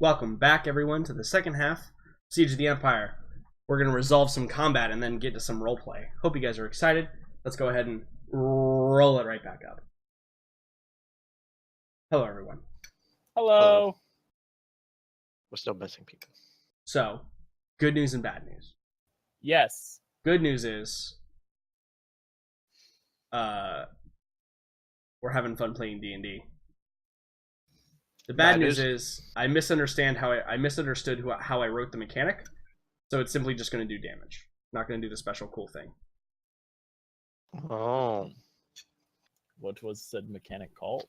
Welcome back, everyone, to the second half, Siege of the Empire. We're going to resolve some combat and then get to some roleplay. Hope you guys are excited. Let's go ahead and roll it right back up. Hello, everyone. Hello. We're still missing people. So, good news and bad news. Yes. Good news is, we're having fun playing D&D. The bad news is I misunderstood how I wrote the mechanic, so it's simply just going to do damage. Not going to do the special cool thing. Oh. What was said mechanic called?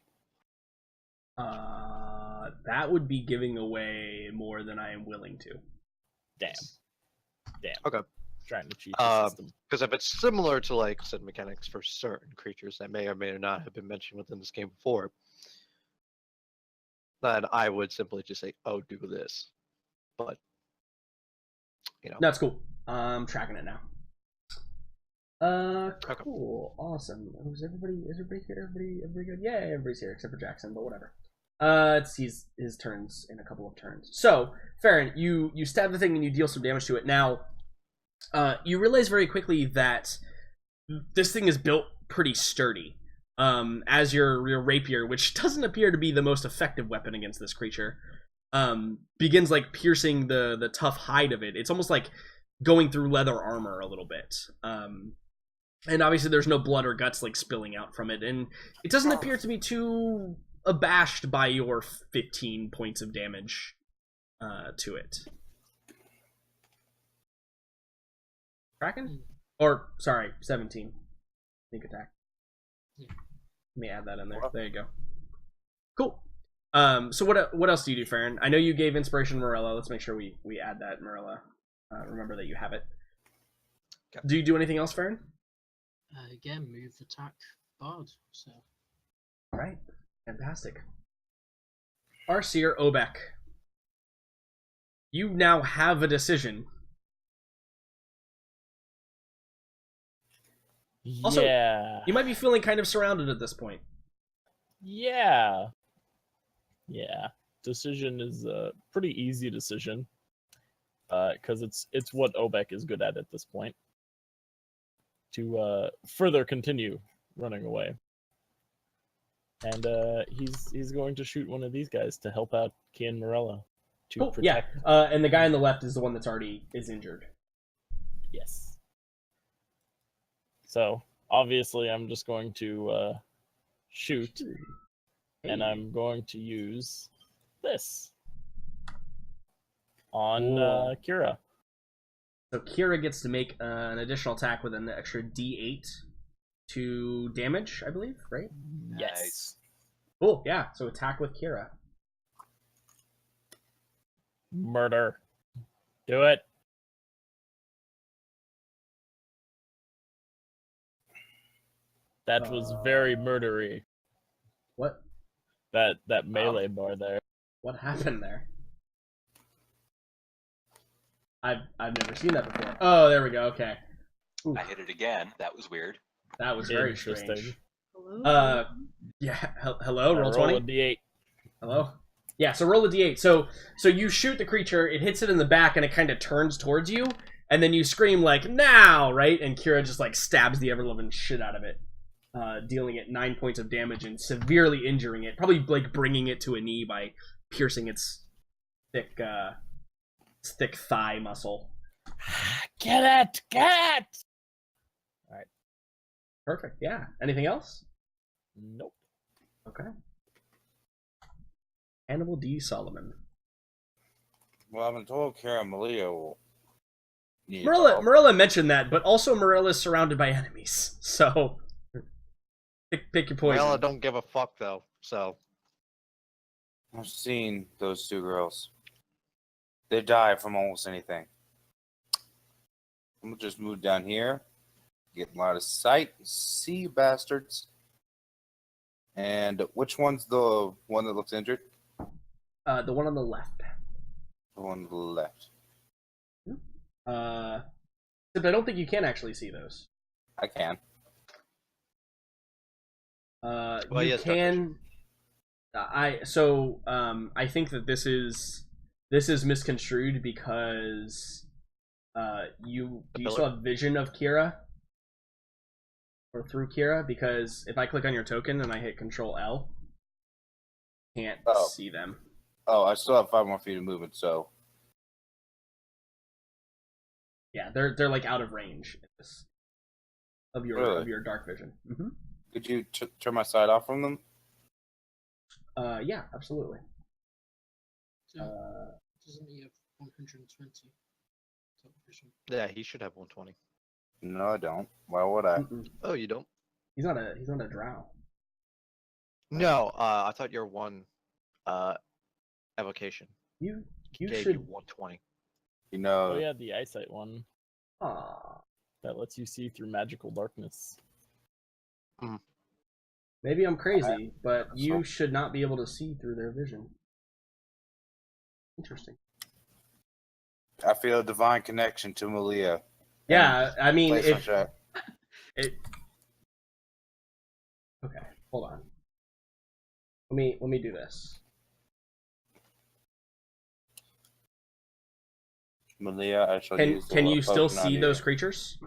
That would be giving away more than I am willing to. Damn. Okay. Trying to cheat the system. Because if it's similar to like said mechanics for certain creatures that may or may not have been mentioned within this game before, then I would simply just say, "Oh, do this." But you know, that's cool. I'm tracking it now. Cool, awesome. Is everybody here? Everybody good? Yeah, everybody's here except for Jackson, but whatever. It's his turns in a couple of turns. So, Farron, you stab the thing and you deal some damage to it. Now, you realize very quickly that this thing is built pretty sturdy. As your rapier, which doesn't appear to be the most effective weapon against this creature, begins like piercing the tough hide of it. It's almost like going through leather armor a little bit. And obviously there's no blood or guts like spilling out from it, and it doesn't appear to be too abashed by your 15 points of damage to it. Kraken? Or, sorry, 17. Sneak attack. Let me add that in there. There you go. Cool. So what else do you do, Farron? I know you gave inspiration to Morella. Let's make sure we add that, Morella. Remember that you have it. Okay. Do you do anything else, Farron? Again, move, attack, bard. So. All right. Fantastic. Arseer Obek. You now have a decision. Also, yeah. You might be feeling kind of surrounded at this point. Yeah. Decision is a pretty easy decision. Because it's what Obek is good at this point. To further continue running away. And he's going to shoot one of these guys to help out Kian Morella. Cool. Yeah, and the guy on the left is the one that's already injured. Yes. So, obviously, I'm just going to shoot, and I'm going to use this on Kira. So Kira gets to make an additional attack with an extra D8 to damage, I believe, right? Yes. Nice. Cool, yeah. So attack with Kira. Murder. Do it. That was very murdery. What? That melee bar there. What happened there? I've never seen that before. Oh, there we go. Okay. Ooh. I hit it again. That was weird. That was very strange. Hello? Yeah. Hello. Roll 20. Roll a D8. Hello. Yeah. So roll a D8. So you shoot the creature. It hits it in the back, and it kind of turns towards you, and then you scream like "now!" Right? And Kira just like stabs the ever-loving shit out of it, dealing it 9 points of damage and severely injuring it. Probably like bringing it to a knee by piercing its thick thigh muscle. Get it! All right. Perfect. Yeah. Anything else? Nope. Okay. Hannibal D. Solomon. Well, I've been told Kara Malia will need Morella mentioned that, but also Morella is surrounded by enemies. So pick your poison. Morella don't give a fuck though. So I've seen those two girls. They die from almost anything. I'm gonna just move down here, get a lot of sight, see you bastards. And which one's the one that looks injured? The one on the left. The one on the left. Except I don't think you can actually see those. I can. You can. I think that this is this is misconstrued because do you still have vision of Kira? Or through Kira? Because if I click on your token and I hit Control L, can't see them. Oh, I still have 5 more feet of movement, so Yeah, they're like out of range of your dark vision. Mm-hmm. could you turn my sight off from them? Yeah, absolutely. So, doesn't he have 120? Top vision? Yeah, he should have 120. No, I don't. Why would I? Oh, you don't? He's not a drow. No, I thought your one evocation You gave should. you 120. You know, Oh yeah, the eyesight one Aw. that lets you see through magical darkness. Maybe I'm crazy, but so. you should not be able to see through their vision. Interesting. I feel a divine connection to Malia. Yeah, I mean, Place my if check. it. Okay, hold on. Let me do this. Malia, I shall Can use the can you still potion on see you. those creatures?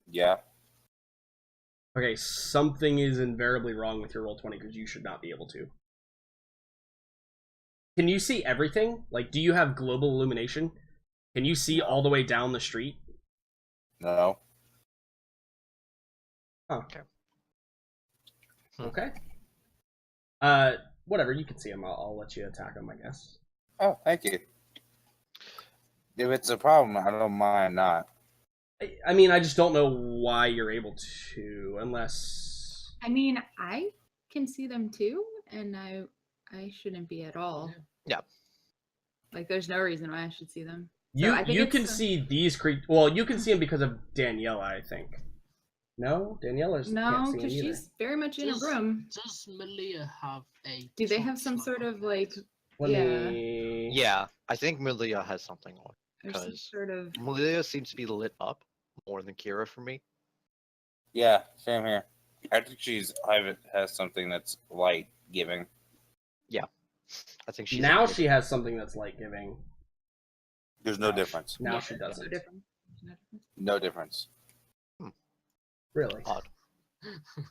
Yeah. Okay, something is invariably wrong with your roll 20 because you should not be able to. Can you see everything? Like, do you have global illumination? Can you see all the way down the street? No. Huh. Okay. Okay. Whatever. You can see them. I'll let you attack them, I guess. Oh, thank you. If it's a problem, I don't mind not. I mean, I just don't know why you're able to, unless. I mean, I can see them too, and I shouldn't be at all. Yeah. Like, there's no reason why I should see them. You can see these creatures. Well, you can see them because of Daniela, I think. No, Daniela's can't No, see because them either. she's very much in a room. Does Malia have a? Do they have torch some lamp sort on of it? like Let yeah. me- Yeah, I think Malia has something on. or some Because sort of Malia seems to be lit up more than Kira for me. Yeah, same here. I think has something that's light giving. I think she's Now a- she has something that's light giving. There's no difference. Now yeah, she there's doesn't. No difference. There's no difference. No difference. Really? odd.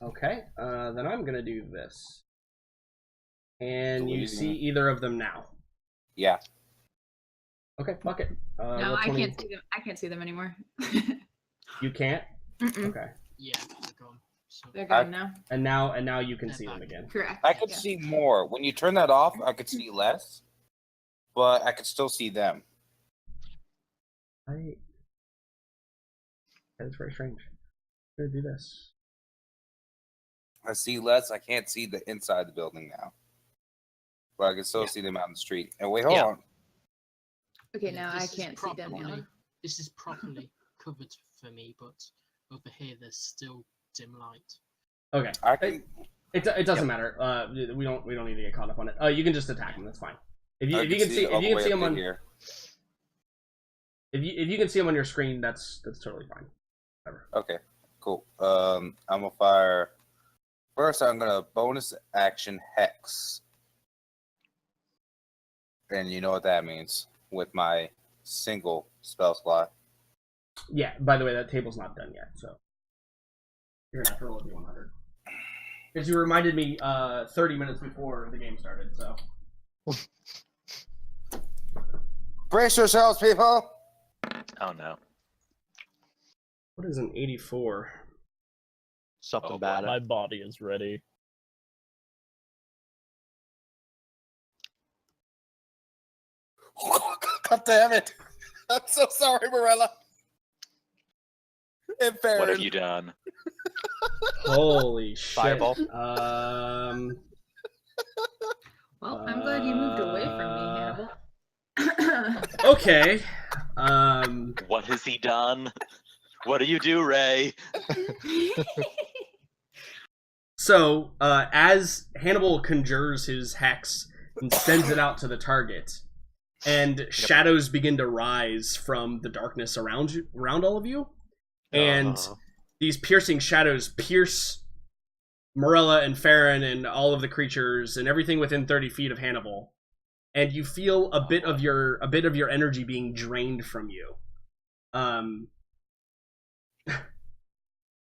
Okay. Then I'm gonna do this. And you Deleting see it. either of them now. Yeah. Okay, fuck it. No, roll I 20. can't see them. I can't see them anymore. You can't? Mm-mm. Okay. Yeah, they're gone. So They're gone now. And now you can They're see them back. again. Correct. I could yeah. see more. When you turn that off, I could see less. But I could still see them. That is very strange. I'm gonna do this. I see less. I can't see the inside the building now. But I can still see them out in the street. And wait, hold Yeah. on. Okay, Yeah, now I this is can't see properly- Daniela. This is properly covered for me, but over here there's still dim light. Okay. I can. It doesn't matter. We don't need to get caught up on it. You can just attack them. That's fine. If you can see all if the you can way see up them to on here. if you can see them on your screen, that's totally fine. Whatever. Okay, cool. I'm gonna fire. First, I'm gonna bonus action hex, and you know what that means with my single spell slot. Yeah. By the way, that table's not done yet, so you're gonna have to roll a d100. Because you reminded me 30 minutes before the game started. So Brace yourselves, people. Oh no. what is an 84? Something Oh, bad. My body is ready. God damn it! I'm so sorry, Morella. And What have Farron. you done? Holy shit! Fireball. Well, I'm glad you moved away from me, Hannibal. Okay. What has he done? What do you do, Ray? So, as Hannibal conjures his hex and sends it out to the target, and shadows begin to rise from the darkness around all of you, and these piercing shadows pierce Morella and Farron and all of the creatures and everything within 30 feet of Hannibal. and you feel a bit of your energy being drained from you.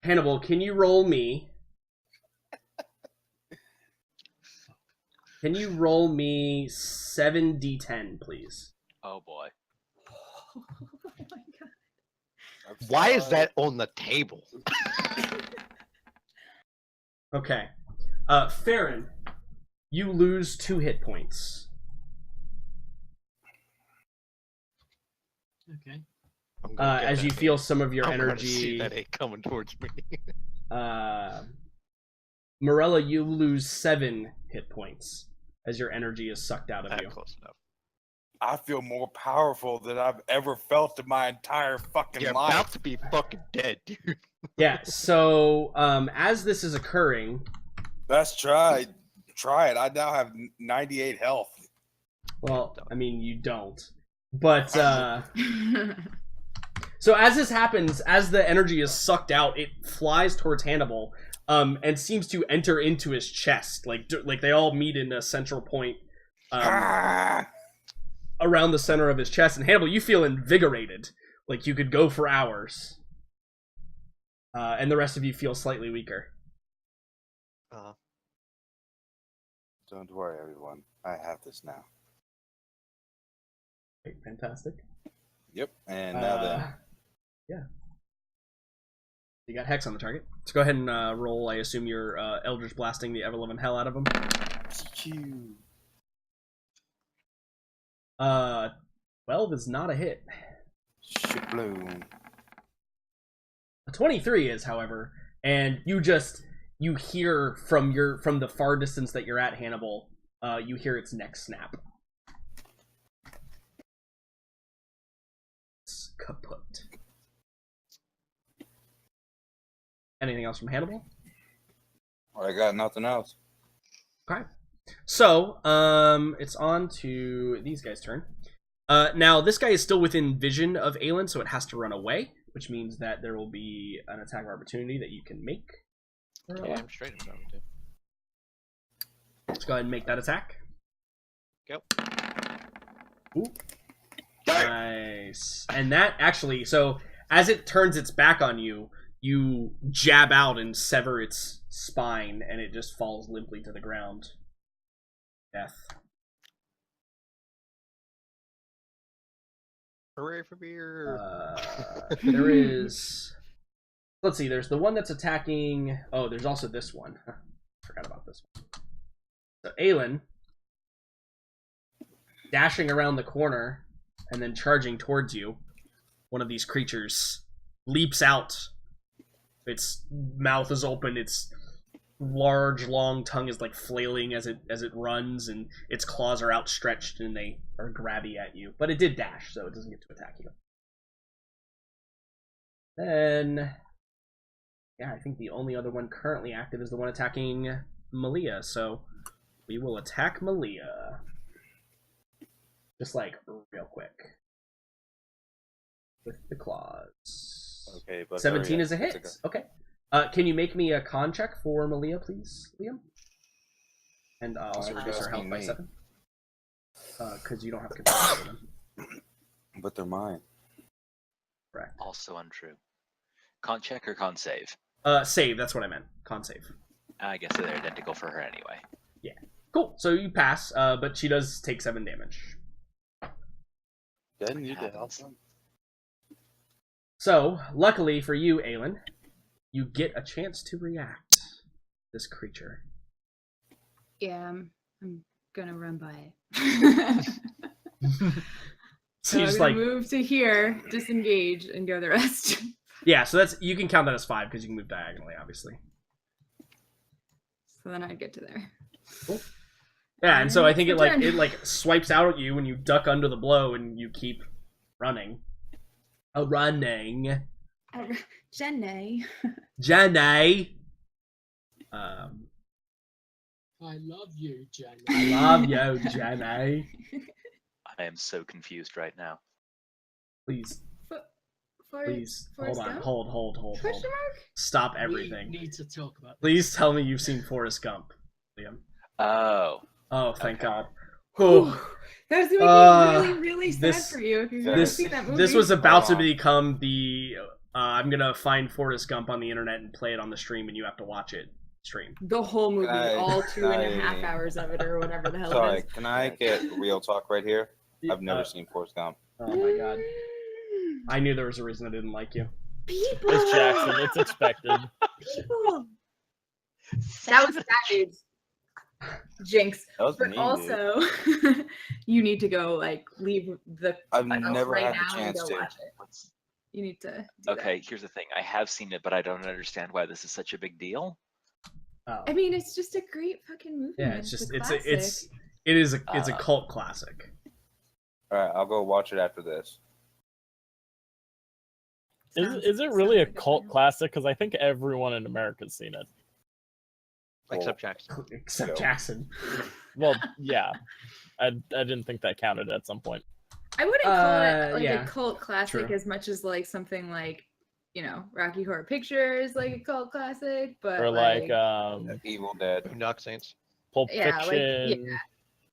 Hannibal, can you roll me? Can you roll me 7d10, please? Oh boy. Oh my god. Why is that on the table? Okay. Farron, you lose 2 hit points. Okay. I'm gonna get As that you feel hate. some of your I'm gonna see energy. that hate coming towards me. Morella, you lose 7 hit points as your energy is sucked out of you. Close enough. I feel more powerful than I've ever felt in my entire fucking You're life. about to be fucking dead, dude. Yeah, so as this is occurring, Let's try it. I now have 98 health. well, I mean, you don't. But, so as this happens, as the energy is sucked out, it flies towards Hannibal, and seems to enter into his chest. Like they all meet in a central point, around the center of his chest. And Hannibal, you feel invigorated. Like you could go for hours. And the rest of you feel slightly weaker. Don't worry, everyone. I have this now. Okay, fantastic. Yep. And now then. Yeah. You got Hex on the target. Let's go ahead and roll. I assume you're Eldritch blasting the ever-loving hell out of him. 12 is not a hit. Shabloom. A 23 is, however, and you hear from the far distance that you're at, Hannibal, you hear its neck snap. It's kaput. Anything else from Hannibal? I got nothing else. Okay. So, it's on to these guys' turn. Now, this guy is still within vision of Aelin, so it has to run away, which means that there will be an attack of opportunity that you can make. Yeah, I'm straight up going to. Let's go ahead and make that attack. Go. Ooh. Nice. And that actually, so as it turns its back on you, you jab out and sever its spine, and it just falls limply to the ground. Death. Hooray for beer! There is... Let's see, there's the one that's attacking... Oh, there's also this one. Forgot about this one. So, Aelin, dashing around the corner and then charging towards you. One of these creatures leaps out. Its mouth is open, its large, long tongue is like flailing as it runs, and its claws are outstretched and they are grabby at you. But it did dash, so it doesn't get to attack you. Then, yeah, I think the only other one currently active is the one attacking Malia, so we will attack Malia. Just like real quick. With the claws. Okay, but 17 is a hit. Okay. Can you make me a con check for Malia, please, Liam? And also Why are you reduce her health asking by me? 7. Because you don't have control over them. But they're mine. Correct. Also untrue. Con check or con save? Save, that's what I meant. Con save. I guess they're identical for her anyway. Yeah. Cool. So you pass, but she does take 7 damage. Didn't need to help them. So, luckily for you, Aelin, you get a chance to react to this creature. Yeah, I'm gonna run by it. So you I'm just gonna like move to here, disengage, and go the rest. yeah. So that's you can count that as 5 because you can move diagonally, obviously. So then I'd get to there. Cool. Yeah, and so I think it Turn. swipes out at you when you duck under the blow and you keep running. Running. Jenny. Jenny. I love you, Jenny. I love you, Jenny. I am so confused right now. Please, For, please, Forrest hold on, Gump? hold. Question mark? Stop We everything. need to talk about this. Please tell me you've seen Forrest Gump, Liam. Oh. Oh, thank Okay. God. Whew. That was gonna make me really, really sad this- for you if you've never This seen that movie. this was about to Hold on. become the I'm gonna find Forrest Gump on the internet and play it on the stream, and you have to watch it stream. the whole movie, all Can 2.5 I- hours of it, or whatever the hell it Sorry, is. can I get real talk right here? I've never seen Forrest Gump. Oh my god! I knew there was a reason I didn't like you. People. It's Jackson. It's expected. People. That was savage. Jinx. That was But me, dude. also, you need to go like leave the I've house never right had now the and chance go to. watch it. What's- You need to. Do Okay, here's the thing. I have seen it, but I don't understand why this is such a big deal. Oh. That. I mean, it's just a great fucking movie. Yeah, man. it's just a it's classic. a cult classic. All right, I'll go watch it after this. Is it really a sounds like cult plan. classic? Because I think everyone in America's seen it. Except Jackson. Except Go. Jackson. Well, yeah. I didn't think that counted at some point. I wouldn't call it like yeah, a cult classic true. as much as like something like, you know, Rocky Horror Picture is like a cult classic, but Or like Evil Dead. Boondock Saints. Pulp Yeah, like, Fiction. yeah.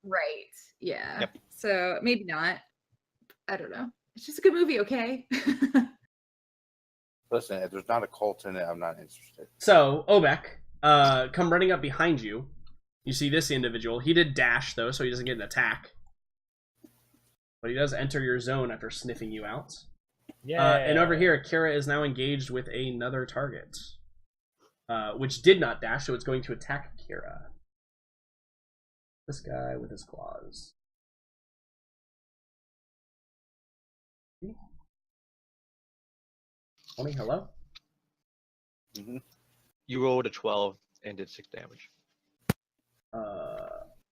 Right. Yeah. Yep. So maybe not. I don't know. It's just a good movie, okay? Listen, if there's not a cult in it, I'm not interested. So Obek, come running up behind you. You see this individual. He did dash though, so he doesn't get an attack. But he does enter your zone after sniffing you out. Yeah. And over here, Kira is now engaged with another target, which did not dash, so it's going to attack Kira. This guy with his claws. Tony, hello? You rolled a 12 and did 6 damage.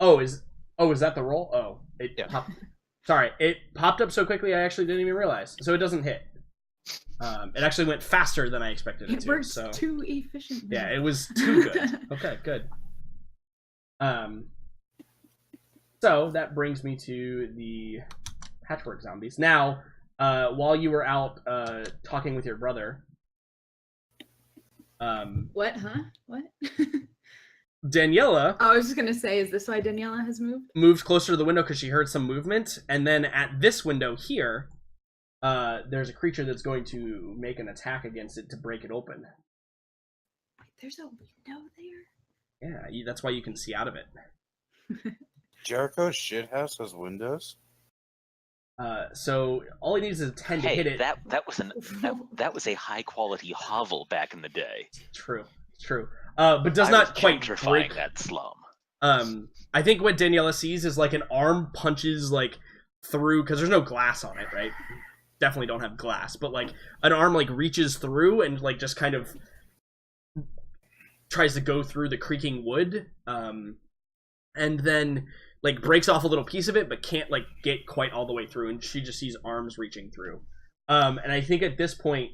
Is that the roll? Oh, it Yeah. popped. Sorry, it popped up so quickly I actually didn't even realize. So it doesn't hit. It actually went faster than I expected it It to. works So too efficiently. yeah, it was too good. Okay, good. So that brings me to the patchwork zombies. Now, while you were out talking with your brother, What, huh? What? Daniela I was just gonna say, is this why Daniela has moved? moved closer to the window because she heard some movement, and then at this window here, there's a creature that's going to make an attack against it to break it open. There's a window there? Yeah, that's why you can see out of it. Jericho's shithouse has windows? So all he needs is a 10 to hit Hey, it. that was a high quality hovel back in the day. True. But does I not was quite gentrifying break. that slum. I think what Daniela sees is like an arm punches like through, because there's no glass on it, right? Definitely don't have glass, but like an arm like reaches through and like just kind of tries to go through the creaking wood, and then like breaks off a little piece of it, but can't like get quite all the way through, and she just sees arms reaching through. And I think at this point,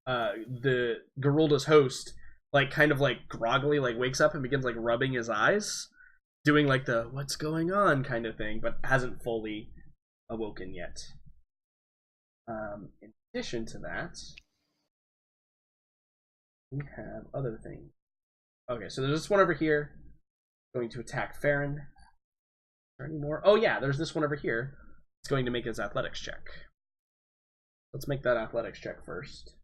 the Gerulda's host like kind of like groggily like wakes up and begins like rubbing his eyes, doing like the "what's going on" kind of thing, but hasn't fully awoken yet. In addition to that, we have other things. Okay, so there's this one over here going to attack Farron. Is there any more? Oh yeah, there's this one over here. It's going to make his athletics check. Let's make that athletics check first.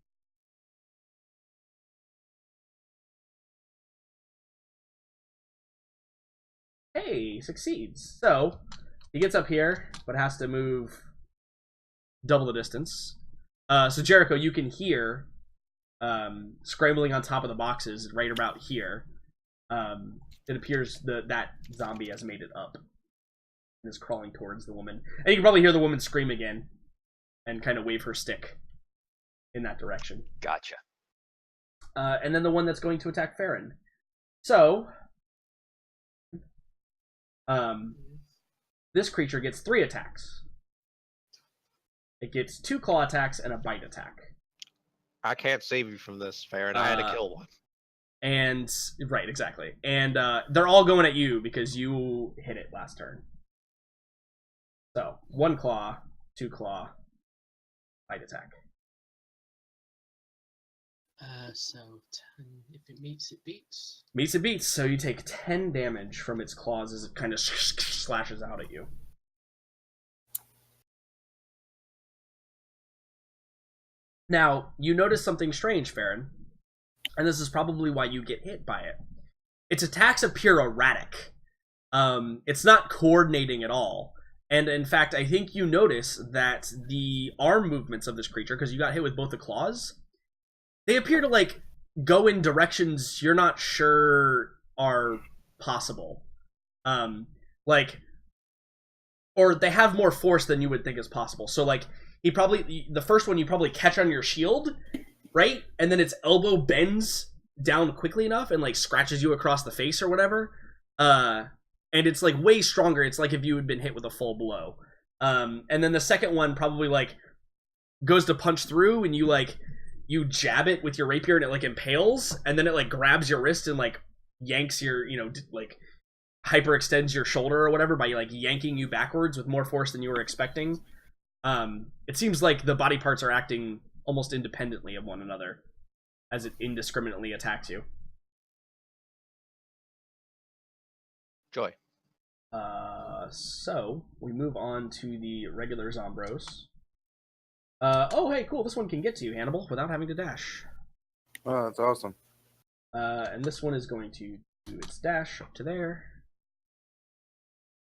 Hey, he succeeds. So he gets up here, but has to move double the distance. So Jericho, you can hear scrambling on top of the boxes right about here. It appears that zombie has made it up and is crawling towards the woman. And you can probably hear the woman scream again and kind of wave her stick in that direction. Gotcha. And then the one that's going to attack Farron. So, this creature gets 3 attacks. It gets 2 claw attacks and a bite attack. I can't save you from this, Farron. I had to kill one. And right, exactly. And they're all going at you because you hit it last turn. So 1 claw, 2 claw, bite attack. So 10. If it meets, it beats. Meets it beats. So you take 10 damage from its claws as it kind of slashes out at you. Now, you notice something strange, Farron, and this is probably why you get hit by it. Its attacks appear erratic. It's not coordinating at all. And in fact, I think you notice that the arm movements of this creature, because you got hit with both the claws, they appear to, like, go in directions you're not sure are possible. Or they have more force than you would think is possible. So, like, the first one you probably catch on your shield, right? And then its elbow bends down quickly enough and, like, scratches you across the face or whatever. And it's, like, way stronger. It's like if you had been hit with a full blow. And then the second one probably, like, goes to punch through, and you jab it with your rapier, and it, like, impales, and then it, like, grabs your wrist and, like, yanks your, like, hyperextends your shoulder or whatever by, like, yanking you backwards with more force than you were expecting. It seems like the body parts are acting almost independently of one another as it indiscriminately attacks you. Joy. So we move on to the regular Zombros. Oh, hey, cool. This one can get to you, Hannibal, without having to dash. Oh, that's awesome. And this one is going to do its dash up to there.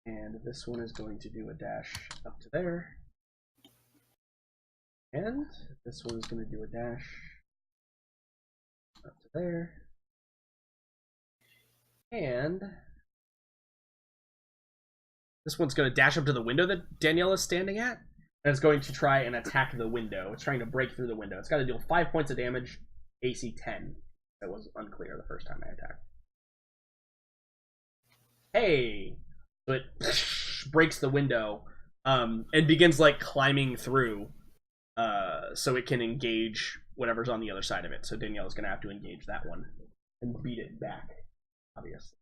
And this one is going to do a dash up to there. And this one is going to do a dash up to there. And this one's going to dash up to the window that Danielle is standing at. And it's going to try and attack the window. It's trying to break through the window. It's got to deal 5 points of damage, AC 10. That was unclear the first time I attacked. Hey! So it breaks the window and begins, like, climbing through so it can engage whatever's on the other side of it. So Danielle's going to have to engage that one and beat it back, obviously.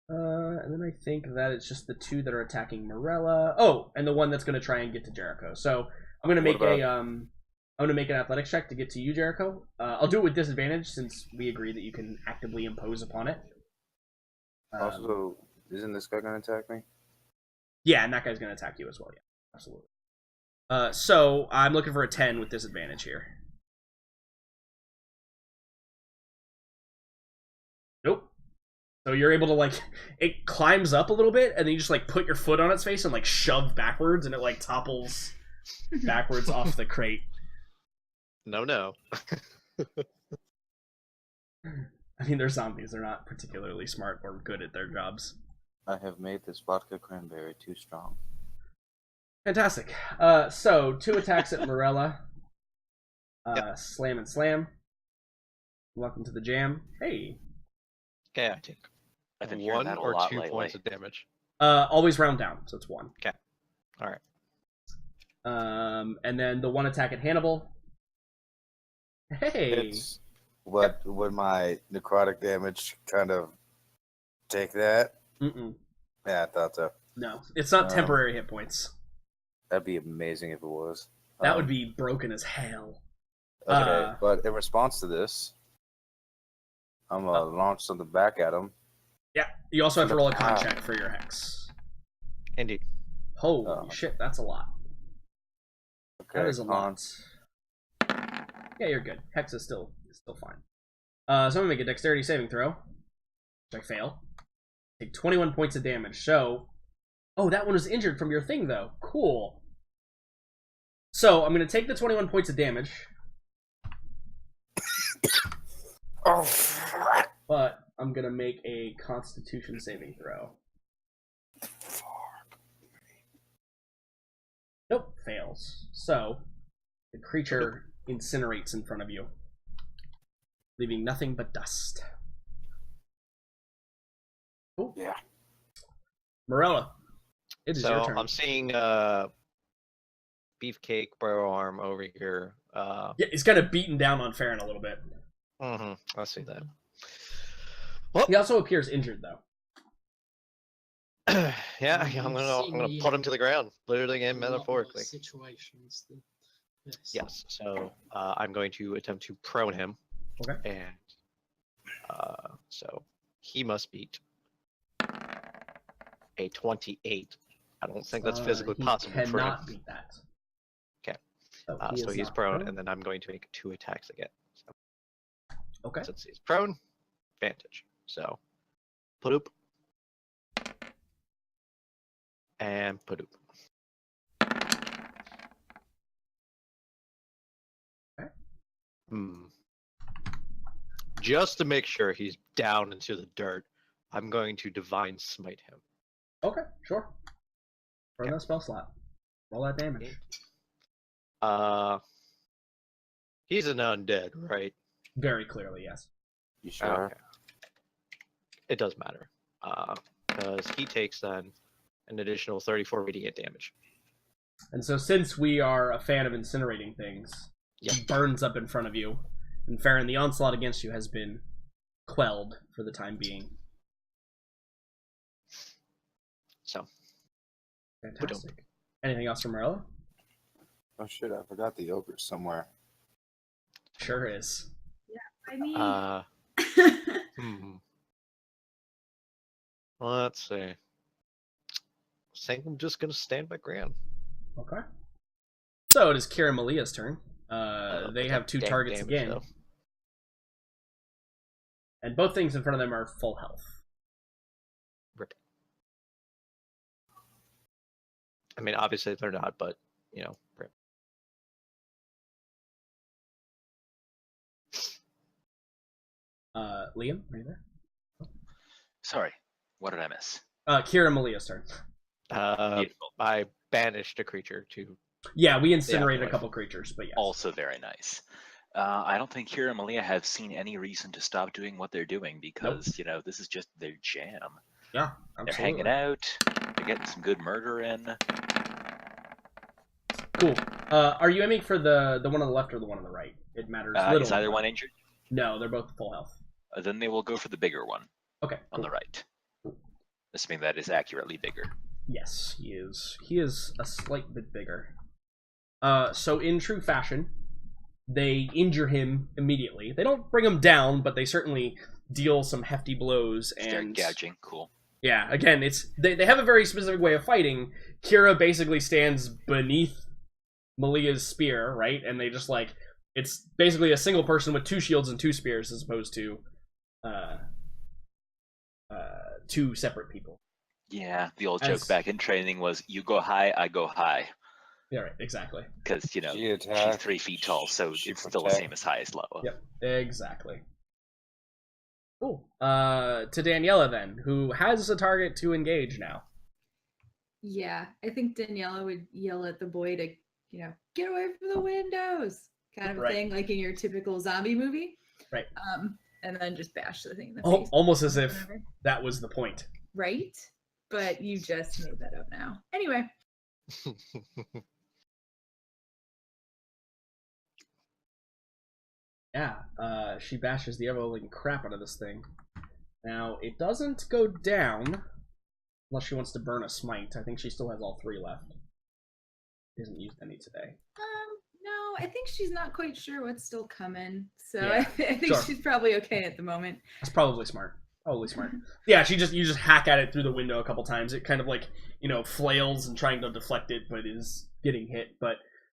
And then I think that it's just the two that are attacking Morella. Oh, and the one that's going to try and get to Jericho. So I'm going to make I'm going to make an athletics check to get to you, Jericho. I'll do it with disadvantage since we agree that you can actively impose upon it. Also, isn't this guy going to attack me? Yeah, and that guy's going to attack you as well. Yeah, absolutely. So I'm looking for a 10 with disadvantage here. Nope. So you're able to, like, it climbs up a little bit, and then you just, like, put your foot on its face and, like, shove backwards, and it, like, topples backwards off the crate. No. I mean, they're zombies. They're not particularly smart or good at their jobs. I have made this vodka cranberry too strong. Fantastic. So, 2 attacks at Morella. Yep. Slam and slam. Welcome to the jam. Hey. Okay, I take I've been hearing 1 that a or lot 2 lately. points of damage. Always round down, so it's 1. Okay. Alright. And then the 1 attack at Hannibal. Hey. It's would my necrotic damage kind of take that? Mm-mm. Yeah, I thought so. No, it's not temporary hit points. That'd be amazing if it was. That would be broken as hell. Okay, but in response to this, I'm gonna launch something back at him. Yeah, you also have to roll a con check for your hex. Indeed. Holy shit, that's a lot. Okay, That is a lot. Yeah, you're good. Hex is still fine. So I'm gonna make a dexterity saving throw, which I fail. Take 21 points of damage. So, oh, that one was injured from your thing, though. Cool. So I'm gonna take the 21 points of damage. But I'm gonna make a Constitution saving throw. Nope, fails. So the creature incinerates in front of you, leaving nothing but dust. Oh Yeah. Morella, it is your turn. I'm seeing Beefcake Bro Arm over here. Yeah, he's kind of beaten down on Farron a little bit. I see that. He also appears injured, though. Yeah, I'm gonna put him to the ground, literally and A lot more metaphorically. situations than this. Yes. So I'm going to attempt to prone him. Okay. And so he must beat a 28. I don't think that's physically He possible for him. cannot beat that. Oh, So is he's not prone, and then I'm going to make 2 attacks again. So Okay. since he's prone, advantage. So, padoop. And padoop. Okay. Just to make sure he's down into the dirt, I'm going to divine smite him. Okay, sure. Burn Okay. that spell slot. Roll that damage. He's an undead, right? Very clearly, yes. You sure? Okay. It does matter. Because he takes then an additional 34 radiant damage. And so since we are a fan of incinerating things, Yep. he burns up in front of you. And Farron, the onslaught against you has been quelled for the time being. So, Fantastic. Anything else from Marilla? Oh shit! I forgot the ogre somewhere. Sure is. I mean, let's see. I think I'm just gonna stand my ground. Okay. So it is Kira Malia's turn. But They that have 2 damn targets damage, again. though. And both things in front of them are full health. Rip. I mean, obviously they're not, but you know, rip. Liam, are you there? Sorry, what did I miss? Kira Malia's turn. Beautiful. I banished a creature to. Yeah, we incinerated a afterlife. couple creatures, but yeah. Also very nice. I don't think Kira and Malia have seen any reason to stop doing what they're doing because, you know, this is just their jam. Yeah, They're absolutely. hanging out. They're getting some good murder in. Cool. Are you aiming for the one on the left or the one on the right? It matters little. Is either one injured? No, they're both full health. Then they will go for the bigger one Okay. on the right. Assuming that is accurately bigger. Yes, he is. He is a slight bit bigger. So in true fashion, they injure him immediately. They don't bring him down, but they certainly deal some hefty blows Start and gouging. Cool. yeah, again, it's they have a very specific way of fighting. Kira basically stands beneath Malia's spear, right? And they just like it's basically a single person with 2 shields and 2 spears as opposed to 2 separate people. Yeah, the old As- joke back in training was you go high, I go high. Yeah, right, exactly. Because, you know, She she's attack, 3 feet tall, so she it's still the protect. same as high as low. Yep, exactly. Cool. To Daniela then, who has a target to engage now. yeah, I think Daniela would yell at the boy to, get away from the windows, kind of a Right. thing, like in your typical zombie movie. Right. And then just bash the thing in the Oh, face. almost as if Whatever. that was the point. Right? But you just made that up now. Anyway, Yeah, she bashes the ever-living crap out of this thing. Now, it doesn't go down unless she wants to burn a smite. I think she still has all 3 left. She hasn't used any today. no, I think she's not quite sure what's still coming. So Yeah, I think sure. she's probably okay at the moment. That's probably smart. Probably smart. Yeah, you just hack at it through the window a couple times. It kind of like, flails and trying to deflect it, but is getting hit. But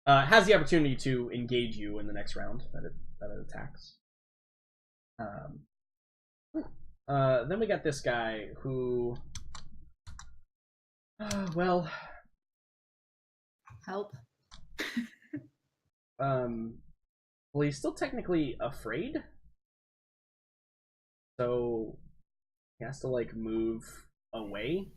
has the opportunity to engage you in the next round that it attacks. Then we got this guy who, well, Help. he's still technically afraid, so he has to like move away.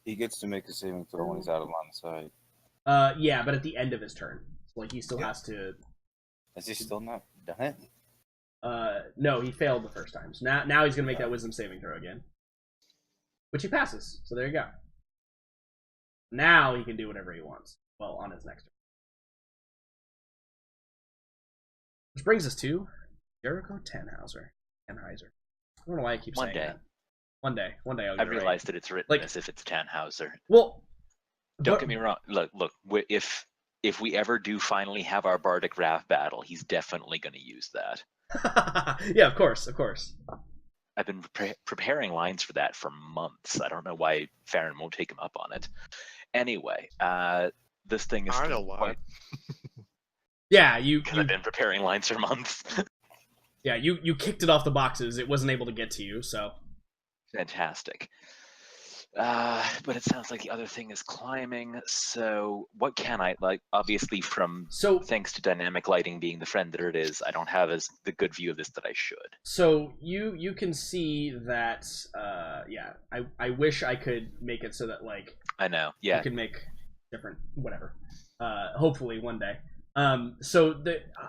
He gets to make a saving throw when he's out of line of sight. Yeah, but at the end of his turn, so, like he still Yeah. has to. Has he still not done it? No, he failed the first time. So now he's gonna make that wisdom saving throw again, which he passes. So there you go. Now he can do whatever he wants. Well, on his next turn. Which brings us to Jericho Tannhauser. I don't know why I keep One saying day. that. One day, I'll I get it right. realized that it's written Like- as if it's Tannhauser. Well, Don't but- get me wrong. Look, if we ever do finally have our Bardic Wrath battle, he's definitely going to use that. Yeah, of course. I've been preparing lines for that for months. I don't know why Farron won't take him up on it. Anyway, this thing is I know why. Yeah, you Because I've been preparing lines for months. yeah, you kicked it off the boxes. It wasn't able to get to you, so Fantastic. But it sounds like the other thing is climbing. So what can I like? Obviously, from so thanks to dynamic lighting being the friend that it is, I don't have as the good view of this that I should. so you can see that yeah, I wish I could make it so that like I know. you Yeah. can make different whatever. Hopefully one day. So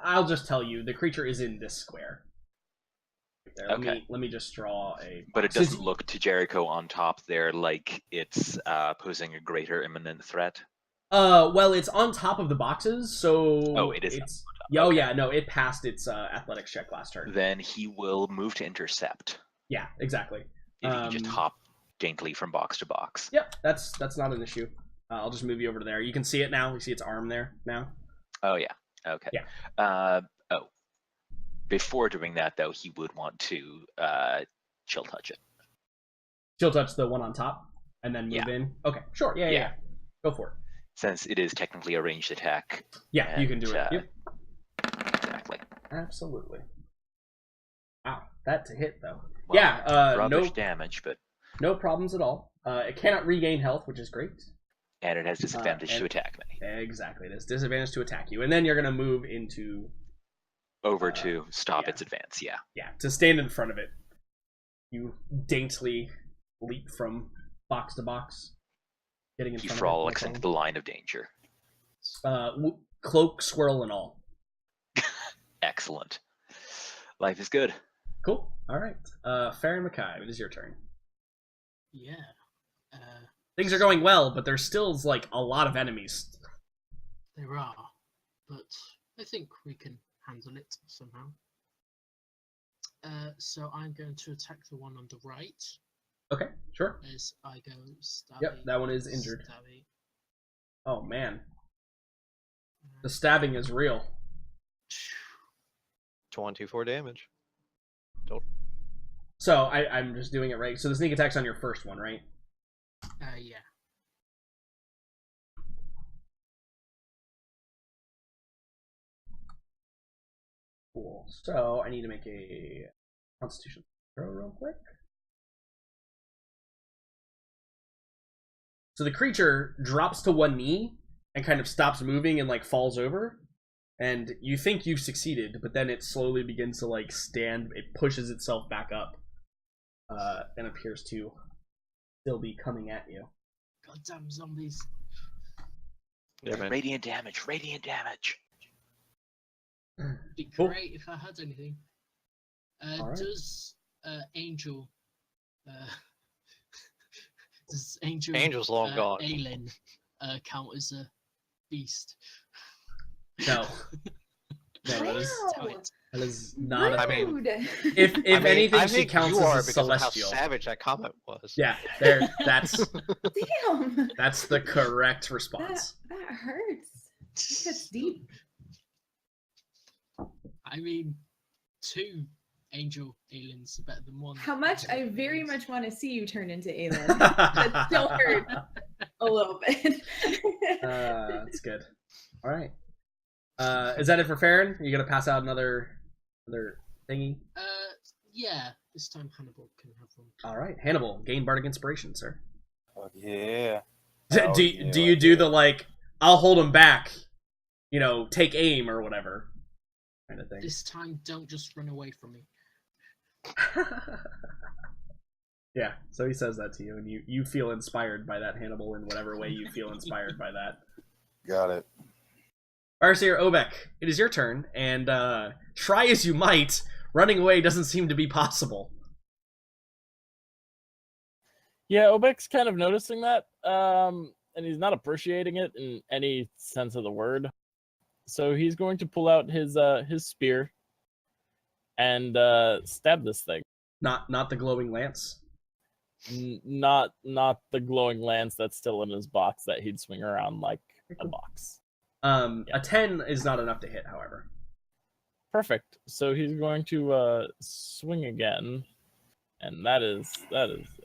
I'll just tell you the creature is in this square. There. Okay. Let me just draw a. But it Since- doesn't look to Jericho on top there like it's posing a greater imminent threat. Well, it's on top of the boxes, so Oh, it is It's on top. yeah, oh Okay. yeah, no, it passed its athletics check last turn. Then he will move to intercept. Yeah, exactly. If he can just hop daintily from box to box. Yep, that's not an issue. I'll just move you over to there. You can see it now. You see its arm there now. Oh yeah. Okay. Yeah. Oh. Before doing that, though, he would want to chill touch it. She'll touch the one on top and then move Yeah. in. Okay, sure. Yeah, yeah, Yeah. Go for it. Since it is technically a ranged attack. Yeah, you can do it. And, Yep, Exactly. absolutely. Wow, that to hit though. Well, Yeah, rubbish no, damage, but no problems at all. It cannot regain health, which is great. and it has disadvantage and- to attack me. Exactly, it has disadvantage to attack you, and then you're gonna move into Over to stop yeah. its advance. Yeah. to stand in front of it. You daintily leap from box to box, getting in He front frolics of it. into the line of danger. Cloak, squirrel, and all. Excellent. Life is good. Cool. All right. Farron Mackay, it is your turn. Yeah. Things are going well, but there's still like a lot of enemies. There are, but I think we can handle it somehow. So I'm going to attack the one on the right Okay, sure. as I go stabby. Yep, that one is injured. Stabby. Oh man, the stabbing is real. 2d4 damage. So I'm just doing it right. So the sneak attack's on your first one, right? Yeah. Cool. So I need to make a Constitution throw real quick. So the creature drops to one knee and kind of stops moving and like falls over. And you think you've succeeded, but then it slowly begins to like stand. It pushes itself back up, and appears to still be coming at you. Goddamn zombies. Yeah, man. Radiant damage. Radiant damage. Be Cool. great if I had anything. Alright. Does Angel does Angel Angel's long gone. Aelin count as a beast? No, no, that is Tell it. that is not. A, I mean, Rude. if anything, I she think counts you are as a because celestial. of how savage that comment was. Yeah, there. That's Damn. that's the correct response. That hurts. That's deep. I mean, 2 Angel Aelins are better than 1. How much Angel I very Aelins. much want to see you turn into Aelin. That still hurt a little bit. That's good. All right. Is that it for Farron? Are you gonna pass out another thingy? Yeah, this time Hannibal can have one. All right, Hannibal, gain bardic inspiration, sir. Oh, yeah. Do, Oh, do, yeah, do you I do get the it. like I'll hold him back, take aim or whatever kind of thing? This time, don't just run away from me. Yeah, so he says that to you, and you feel inspired by that, Hannibal, in whatever way you feel inspired by that. Got it. Farseer Obek, it is your turn, and try as you might, running away doesn't seem to be possible. Yeah, Obek's kind of noticing that, and he's not appreciating it in any sense of the word. So he's going to pull out his spear and stab this thing. Not the glowing lance. Not the glowing lance that's still in his box that he'd swing around like a box. A 10 is not enough to hit, however. Perfect. So he's going to swing again, and that is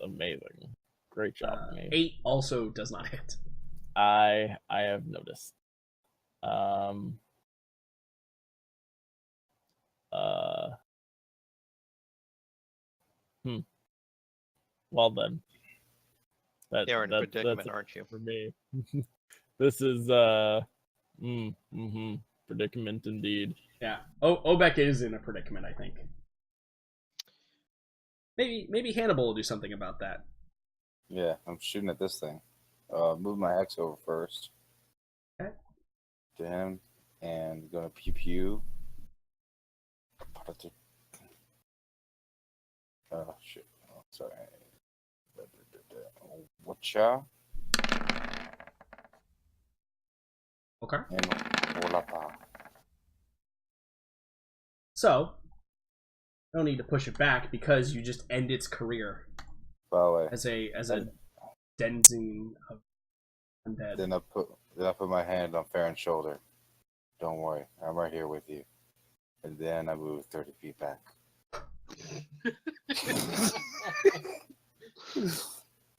amazing. Great job, mate. 8 also does not hit. I have noticed. Well then. You're in a predicament, that's it aren't you? for me. This is predicament indeed. Yeah. Obek is in a predicament, I think. Maybe Hannibal will do something about that. Yeah, I'm shooting at this thing. Move my axe over first. Okay. To him, and gonna pew pew. Oh shit! Oh, sorry. Whatcha? Okay. And Olapa. So, no need to push it back because you just end its career By the way, as a denizen of undead. then I put my hand on Farron's shoulder. Don't worry, I'm right here with you. And then I move 30 feet back.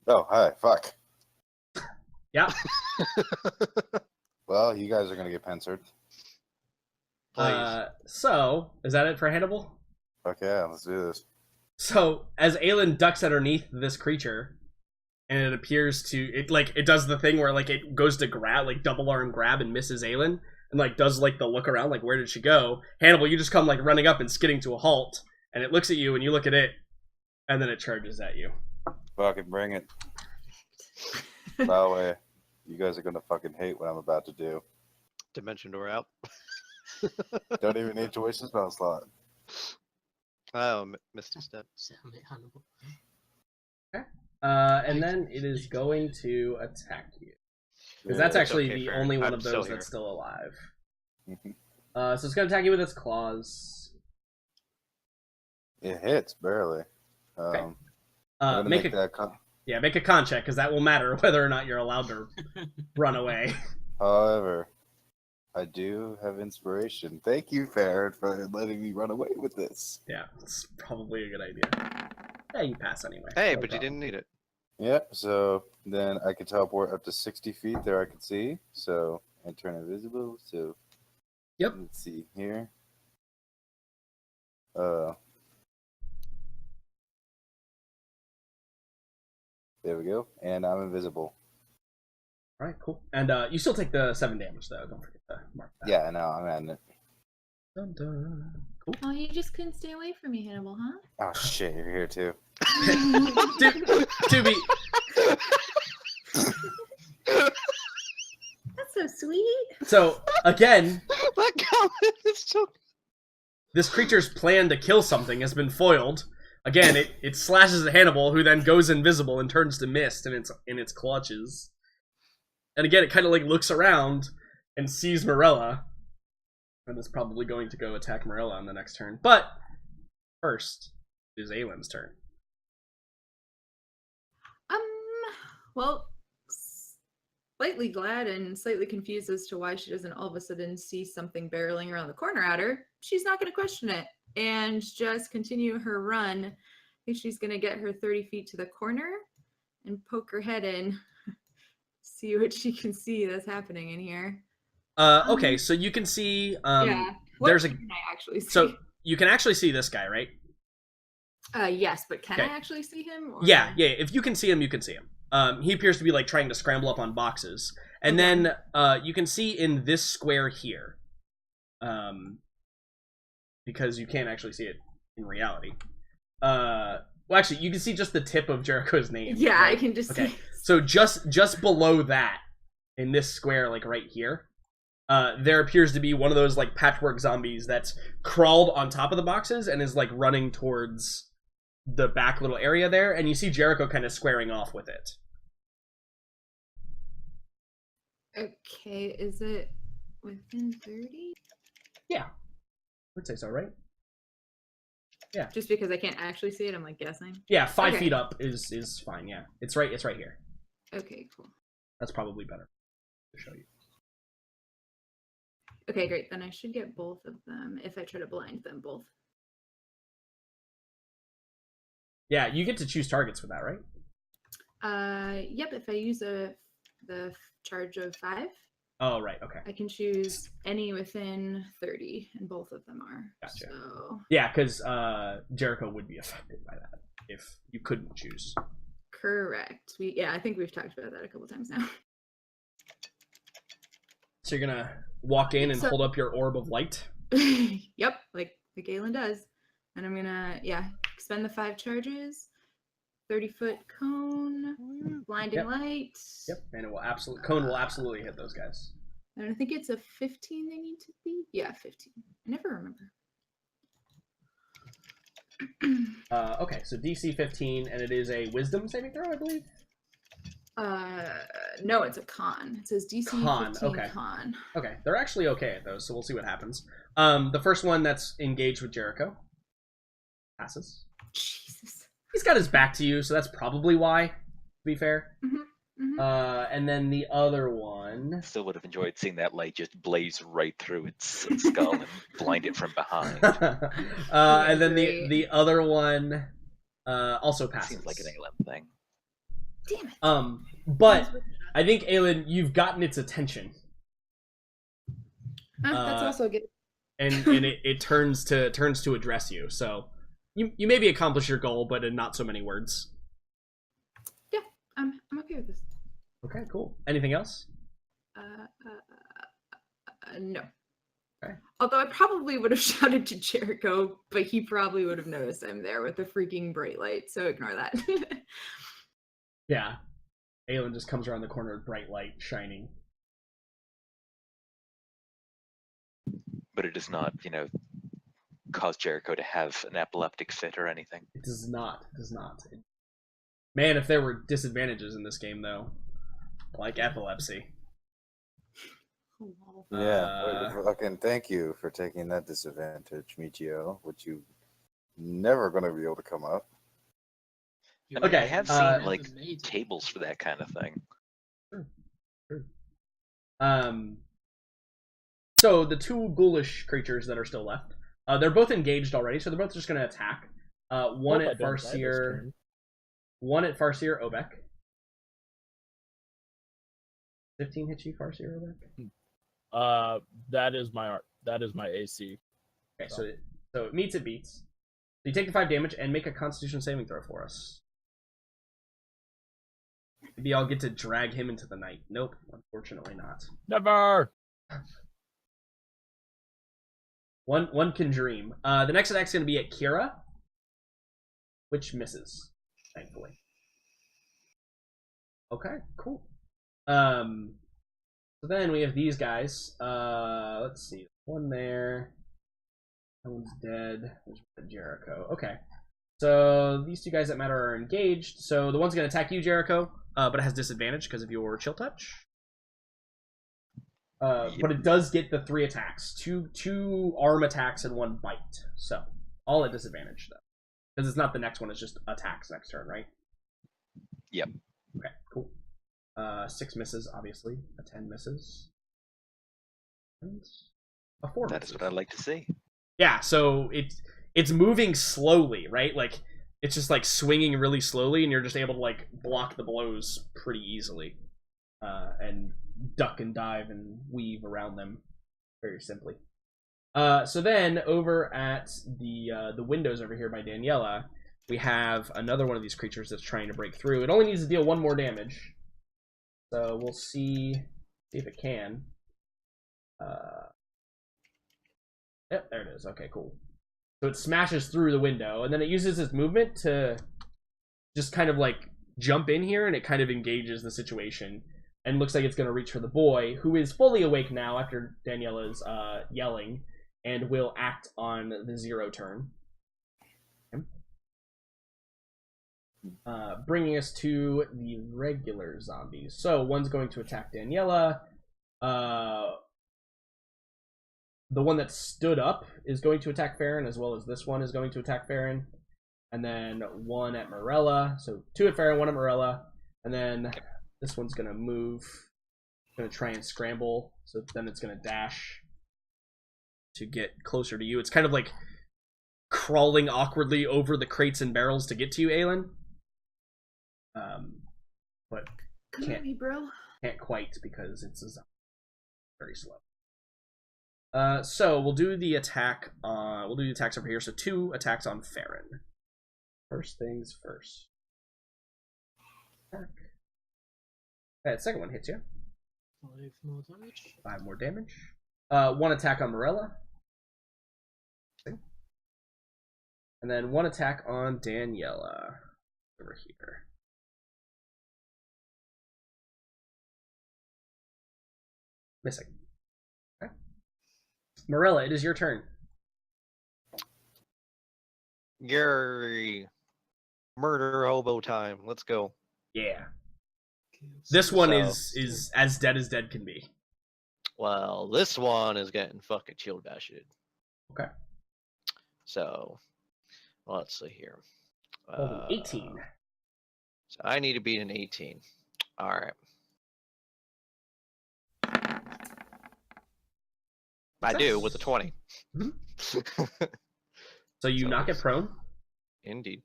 Oh, hi, fuck. Yeah. Well, you guys are gonna get pincered. So, is that it for Hannibal? Okay, let's do this. So, as Aelin ducks underneath this creature, and it appears to it does the thing where it goes to grab, double arm grab, and misses Aelin, and does the look around, where did she go? Hannibal, you just come running up and skidding to a halt, and it looks at you, and you look at it, and then it charges at you. Fucking bring it. By the way, you guys are gonna fucking hate what I'm about to do. Dimension door out. Don't even need to waste a spell slot. Oh, missed a step. Sound it, Hannibal. And then it is going to attack you. Because that's Yeah. actually okay, the Farron. only one I'm of still those here. that's still alive. Mhm. So it's going to attack you with its claws. It hits barely. Okay. I'm gonna Make make a that. make a con check, because that will matter whether or not you're allowed to run away. However, I do have inspiration. Thank you, Farron, for letting me run away with this. Yeah, it's probably a good idea. Yeah, you pass anyway. Hey, No but you problem. didn't need it. Yep, so then I can teleport up to 60 feet there I can see. So, and turn invisible. So, Yep. let's see here. There we go. And I'm invisible. All right, cool. And you still take the 7 damage, though. Don't forget to mark that. Yeah, I know, I'm adding it. Dun, dun. Cool. Oh, you just couldn't stay away from me, Hannibal, huh? Oh shit, you're here too. To be That's so sweet. so again, That comment is so. this creature's plan to kill something has been foiled. Again, it slashes at Hannibal, who then goes invisible and turns to mist in its clutches. And again, it kind of looks around and sees Morella, and is probably going to go attack Morella on the next turn. But first it is Aylin's turn. Well, slightly glad and slightly confused as to why she doesn't all of a sudden see something barreling around the corner at her. She's not going to question it and just continue her run. I think she's going to get her 30 feet to the corner and poke her head in, see what she can see that's happening in here. Okay, so you can see Yeah. What there's a- can I actually see? so you can actually see this guy, right? Yes, but can I Okay. actually see him? Or... Yeah. If you can see him, you can see him. He appears to be trying to scramble up on boxes, and Okay. then you can see in this square here, because you can't actually see it in reality. Well, actually, you can see just the tip of Jericho's name. Yeah, I right? can just Okay. see. So just below that, in this square, right here, there appears to be one of those patchwork zombies that's crawled on top of the boxes and is running towards the back little area there, and you see Jericho kind of squaring off with it. Okay, is it within 30? Yeah, I would say so, right? Just because I can't actually see it, I'm guessing. Yeah, 5 Okay. feet up is fine. Yeah, it's right here. Okay, cool. That's probably better to show you. Okay, great. Then I should get both of them if I try to blind them both. Yeah, you get to choose targets for that, right? Yep. If I use the charge of 5. Oh, right. Okay. I can choose any within 30, and both of them are. Gotcha. So Yeah, because Jericho would be affected by that if you couldn't choose. correct. I think we've talked about that a couple times now. So you're gonna walk in and So- hold up your orb of light. Yep, like Galen does. And I'm gonna expend the 5 charges. 30-foot cone, blinding Yep. light. Yep, and it will cone will absolutely hit those guys. And I think it's a 15 they need to be. Yeah, 15. I never remember. Okay, so DC 15, and it is a Wisdom saving throw, I believe. No, it's a con. It says DC Con, 15 okay. con. Okay, they're actually okay at those, so we'll see what happens. The first one that's engaged with Jericho passes. Jesus. He's got his back to you, so that's probably why, to be fair. Mhm. And then the other one... Still would have enjoyed seeing that light just blaze right through its skull and blind it from behind. And then Great. the other one also passes. Seems like an Aelin thing. Damn it. But I think, Aelin, you've gotten its attention. That's also good. And it turns to address you. So you maybe accomplish your goal, but in not so many words. Yeah, I'm okay with this. Okay, cool. Anything else? No. Okay. Although I probably would have shouted to Jericho, but he probably would have noticed I'm there with the freaking bright light, so ignore that. Yeah. Aelin just comes around the corner with bright light shining. But it does not, cause Jericho to have an epileptic fit or anything. It does not. It does not. Man, if there were disadvantages in this game, though, like epilepsy. Oh, wow. Yeah, fucking thank you for taking that disadvantage, Michio, which you never going to be able to come up. I mean, I Okay, have uh, seen like tables for that kind of thing. So the two ghoulish creatures that are still left, they're both engaged already, so they're both just going to attack. One Hope at I don't die this Farseer, turn. one at Farseer Obek. 15 hit you, Farseer Obek? That is my AC. Okay, so it meets, it beats. So you take the 5 damage and make a Constitution saving throw for us. Maybe I'll get to drag him into the night. Nope, unfortunately not. Never. One can dream. The next attack's going to be at Kira, which misses, thankfully. Okay, cool. So then we have these guys. Let's see. One there. That one's dead. There's Jericho. Okay. So these two guys that matter are engaged. So the one's going to attack you, Jericho, but it has disadvantage because of your chill touch. But it does get the 3 attacks. Two arm attacks and 1 bite. So all at disadvantage, though. Because it's not the next one, it's just attacks next turn, right? Yep. Okay, cool. 6 misses, obviously. A 10 misses. And a 4 That misses. is what I'd like to see. Yeah, so it's moving slowly, right? Like, it's just, like, swinging really slowly, and you're just able to, like, block the blows pretty easily. And duck and dive and weave around them very simply. So then, over at the windows over here by Daniela, we have another one of these creatures that's trying to break through. It only needs to deal 1 more damage. So we'll see if it can. Yep, there it is. Okay, cool. So it smashes through the window, and then it uses its movement to just kind of like jump in here, and it kind of engages the situation. And looks like it's going to reach for the boy, who is fully awake now after Daniela's yelling, and will act on the 0 turn. Bringing us to the regular zombies. So one's going to attack Daniela. The one that stood up is going to attack Farron, as well as this one is going to attack Farron. And then 1 at Morella. So 2 at Farron, 1 at Morella. And then this one's going to move. Going to try and scramble. So then it's going to dash to get closer to you. It's kind of like crawling awkwardly over the crates and barrels to get to you, Aelin. But Come at me, bro. can't quite because it's a zombie. very slow. So we'll do the attack. We'll do the attacks over here. So 2 attacks on Farron. First things first. Attack. That second one hits you. 5 more damage. 5 more damage. 1 attack on Morella. And then 1 attack on Daniela. Over here. Missing. Okay. Morella, it is your turn. Gary. Murder hobo time. Let's go. Yeah. Okay, This one So- is as dead can be. Well, this one is getting fucking shield bashed. Okay. So, let's see here. Oh, 18. So I need to beat an 18. All right. I do with a 20. So you So knock it it's- prone. Indeed.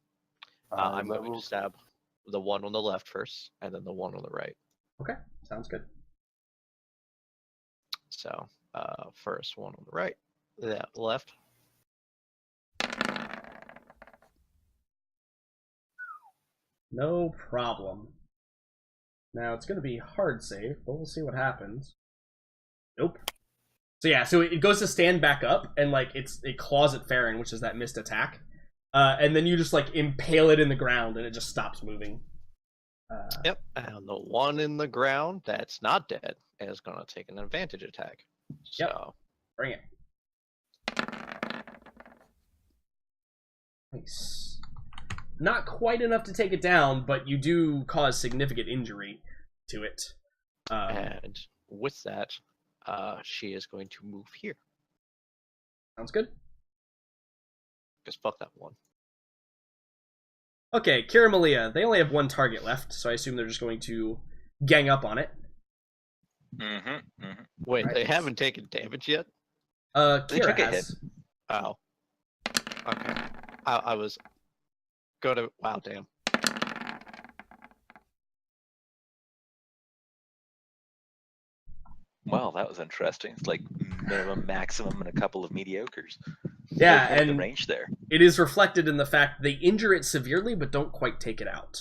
Uh, I'm that going will- to stab the one on the left first, and then the one on the right. Okay, sounds good. So, first one on the right, that left. No problem. Now it's going to be hard save, but we'll see what happens. Nope. So yeah, so it goes to stand back up, and like it claws at Farron, which is that missed attack, and then you just like impale it in the ground, and it just stops moving. Yep, and the one in the ground that's not dead is going to take an advantage attack. Yep. So, Bring it. Nice. Not quite enough to take it down, but you do cause significant injury to it. and with that, she is going to move here. Sounds good. Because fuck that one. Okay, Kira Malia, they only have 1 target left, so I assume they're just going to gang up on it. Wait, Right. they haven't taken damage yet? They Kira took a has. Oh. Okay. I was gonna. Wow, damn. Well, that was interesting. It's like minimum, maximum, and a couple of mediocres. Yeah, Right at the and range there. it is reflected in the fact they injure it severely, but don't quite take it out.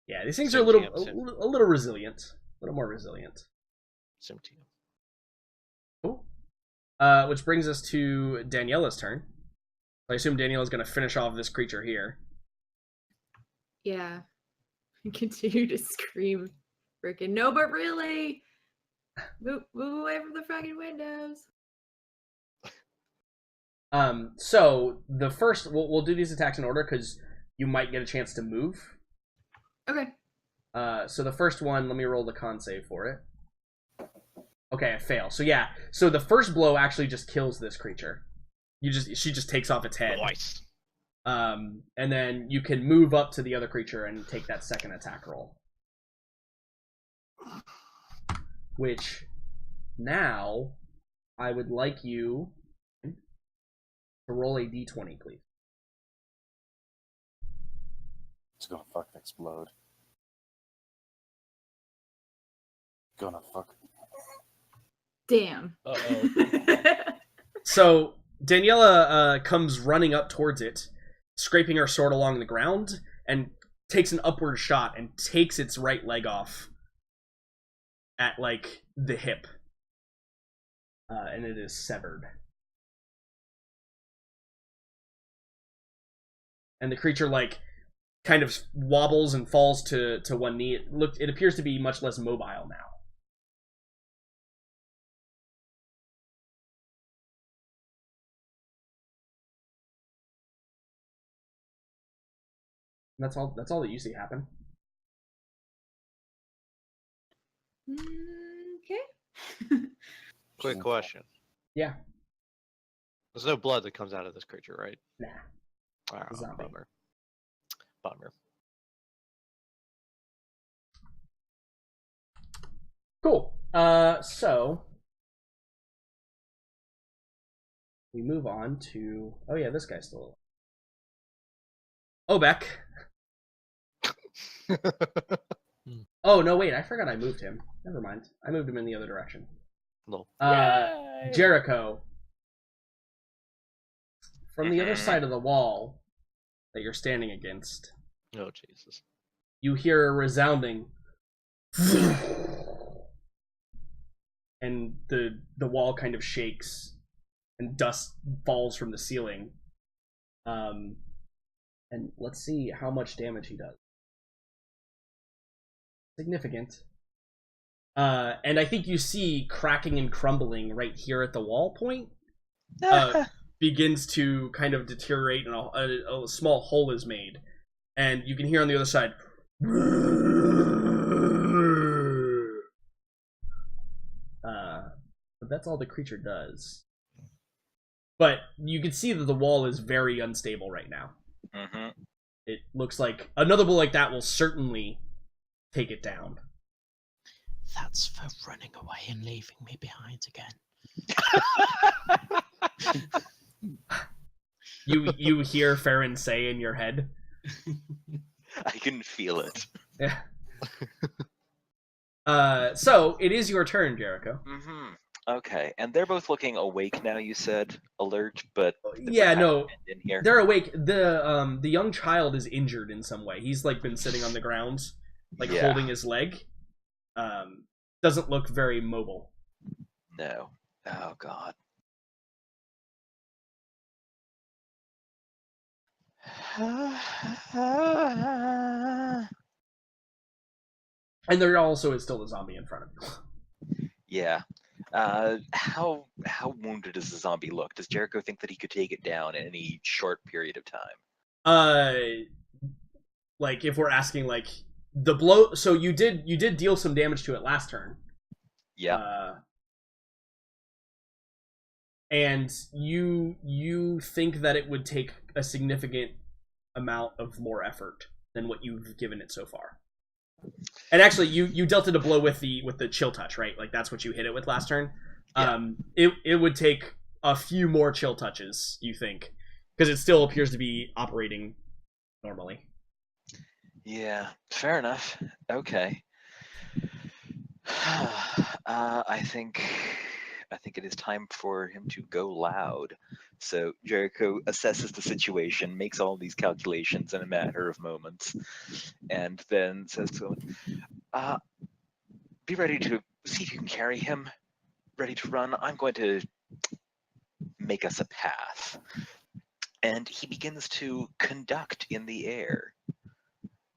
Yeah, these things are a little resilient, a little more resilient. Symptom. Cool. Which brings us to Daniela's turn. I assume Daniela's going to finish off this creature here. Yeah. Continue to scream. Freaking no, but really. Move away from the fucking windows. So the first, we'll do these attacks in order because you might get a chance to move. Okay. So the first one, let me roll the con save for it. Okay, I fail. So yeah, so the first blow actually just kills this creature. She just takes off its head. Nice. And then you can move up to the other creature and take that second attack roll. Which now I would like you to roll a d20, please. It's gonna fucking explode. Gonna fuck. Damn. Uh-oh. So Daniela comes running up towards it, scraping her sword along the ground, and takes an upward shot and takes its right leg off at like the hip, and it is severed. And the creature like kind of wobbles and falls to one knee. It appears to be much less mobile now. That's all that you see happen. Okay. Quick question. Yeah. There's no blood that comes out of this creature, right? Nah. Oh, Zombie. bummer. Bummer. Cool. So we move on to. Oh yeah, this guy's still alive. Obek. Oh no, wait! I forgot I moved him. Never mind. I moved him in the other direction. Lol. Yay! Jericho, from the other Mhm. side of the wall that you're standing against, Oh Jesus. you hear a resounding, and the wall kind of shakes, and dust falls from the ceiling. And let's see how much damage he does. Significant. And I think you see cracking and crumbling right here at the wall point. Begins to kind of deteriorate, and a small hole is made. And you can hear on the other side. But that's all the creature does. But you can see that the wall is very unstable right now. Mm-hmm. It looks like another blow like that will certainly take it down. That's for running away and leaving me behind again. You hear Farron say in your head. I can feel it. Yeah. So it is your turn, Jericho. Mm-hmm. Okay, and they're both looking awake now. You said alert, but Yeah, no, in here. they're awake. The young child is injured in some way. He's like been sitting on the ground, like Yeah. holding his leg. Doesn't look very mobile. No. Oh God. And there also is still a zombie in front of you. Yeah. How wounded does the zombie look? Does Jericho think that he could take it down in any short period of time? Like if we're asking like the blow, so you did deal some damage to it last turn. Yeah. And you think that it would take a significant amount of more effort than what you've given it so far. And actually, you dealt it a blow with the chill touch, right? Like that's what you hit it with last turn. Yeah. It would take a few more chill touches, you think, because it still appears to be operating normally. Yeah. Fair enough. Okay. I think it is time for him to go loud. So Jericho assesses the situation, makes all these calculations in a matter of moments, and then says to him, be ready to see if you can carry him. Ready to run. I'm going to make us a path. And he begins to conduct in the air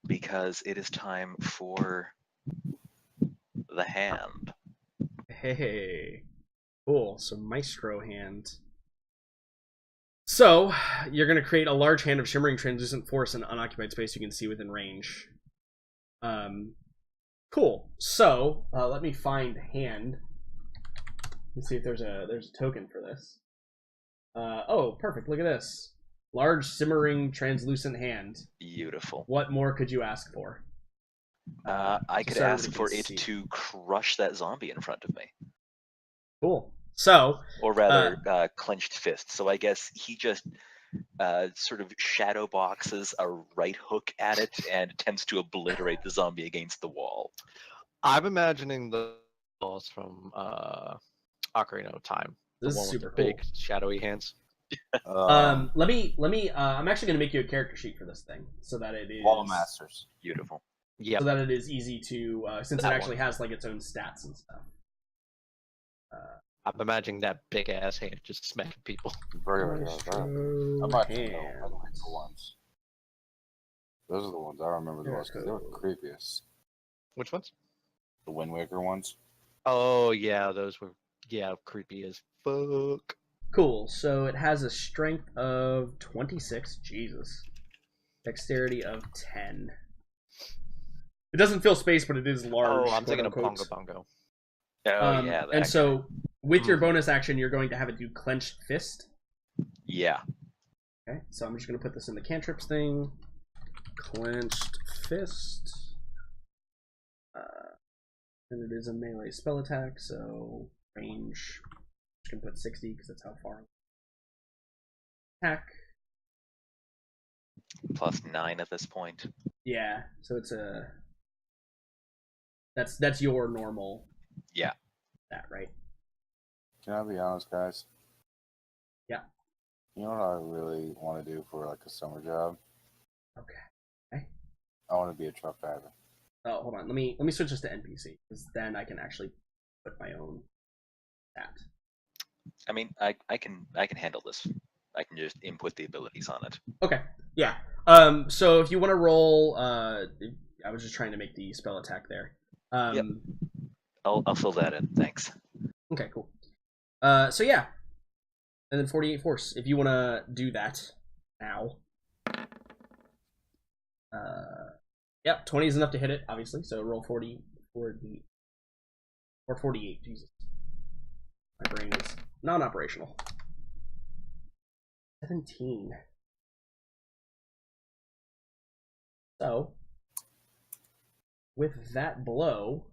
because it is time for the hand. Hey, cool. So Maestro hand. So you're gonna create a large hand of shimmering translucent force in unoccupied space you can see within range. Cool. So let me find hand. Let's see if there's a token for this. Oh, perfect. Look at this. Large shimmering translucent hand. Beautiful. What more could you ask for? I could so ask everybody for can it see. to crush that zombie in front of me. Cool. So, Or rather, clenched fist. So I guess he just sort of shadow boxes a right hook at it and attempts to obliterate the zombie against the wall. I'm imagining the boss from Ocarina of Time. The This is one with super the big cool. shadowy hands. Let me. I'm actually gonna make you a character sheet for this thing, so that it is Wall Masters. Beautiful. Yeah. so that it is easy to since it That actually one. has like its own stats and stuff. I'm imagining that big ass hand just smacking people. Very good. I'm Maestro actually know hand. I like the ones. Those are the ones I remember the most because they were Jericho. creepiest. Which ones? The Wind Waker ones. Oh yeah, those were creepy as fuck. Cool. So it has a strength of 26. Jesus. Dexterity of 10. It doesn't fill space, but it is large. Oh, I'm thinking of quote, Bongo unquote. Bongo. Oh yeah. And that so with your Mhm. bonus action, you're going to have it do clenched fist. guy. Yeah. Okay, so I'm just going to put this in the cantrips thing. Clenched fist. And it is a melee spell attack, so range. I'm just going to put 60 because that's how far. Attack. +9 at this point. Yeah, so it's a That's your normal. Yeah. That right? Can I be honest, guys? Yeah. You know what I really want to do for like a summer job? Okay. I want to be a truck driver. Oh, hold on. Let me switch this to NPC because then I can actually put my own stat. I mean, I can handle this. I can just input the abilities on it. Okay. Yeah. So if you want to roll, I was just trying to make the spell attack there. Yep. I'll fill that in. Thanks. Okay. Cool. So yeah, and then 48 force. If you want to do that now. Yep. 20 is enough to hit it, obviously. So roll 40 or 48. Jesus. My brain is non-operational. 17. So, with that blow,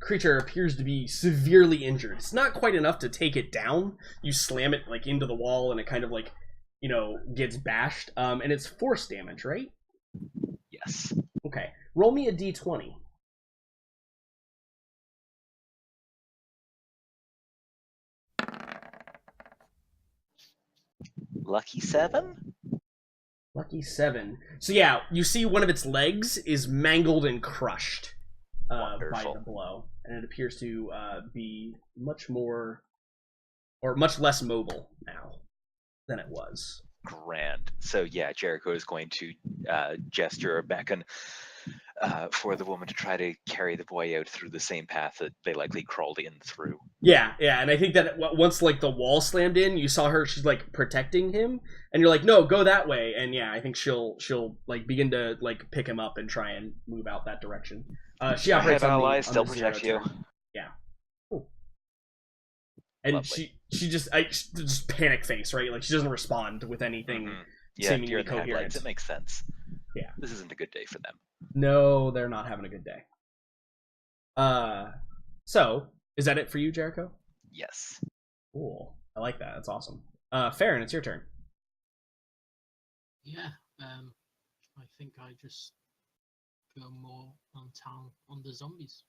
creature appears to be severely injured. It's not quite enough to take it down. You slam it like into the wall, and it kind of like, gets bashed. And it's force damage, right? Yes. Okay. Roll me a d20. Lucky 7? Lucky 7. So yeah, you see one of its legs is mangled and crushed by Wonderful. the blow, and it appears to be much less mobile now than it was. Grand. So yeah, Jericho is going to gesture or beckon for the woman to try to carry the boy out through the same path that they likely crawled in through. Yeah, and I think that once like the wall slammed in, you saw her. She's like protecting him, and you're like, no, go that way. And yeah, I think she'll like begin to like pick him up and try and move out that direction. She I operates have on allies, the they'll 0 protect you. turn. Yeah. Cool. And Lovely. she just panic face, right? Like she doesn't respond with anything. Mhm. Yeah, seemingly deer in the coherent. headlights. It makes sense. Yeah. This isn't a good day for them. No, they're not having a good day. So is that it for you, Jericho? Yes. Cool. I like that. That's awesome. Farron, it's your turn. Yeah, I think I just go more on town on the zombies.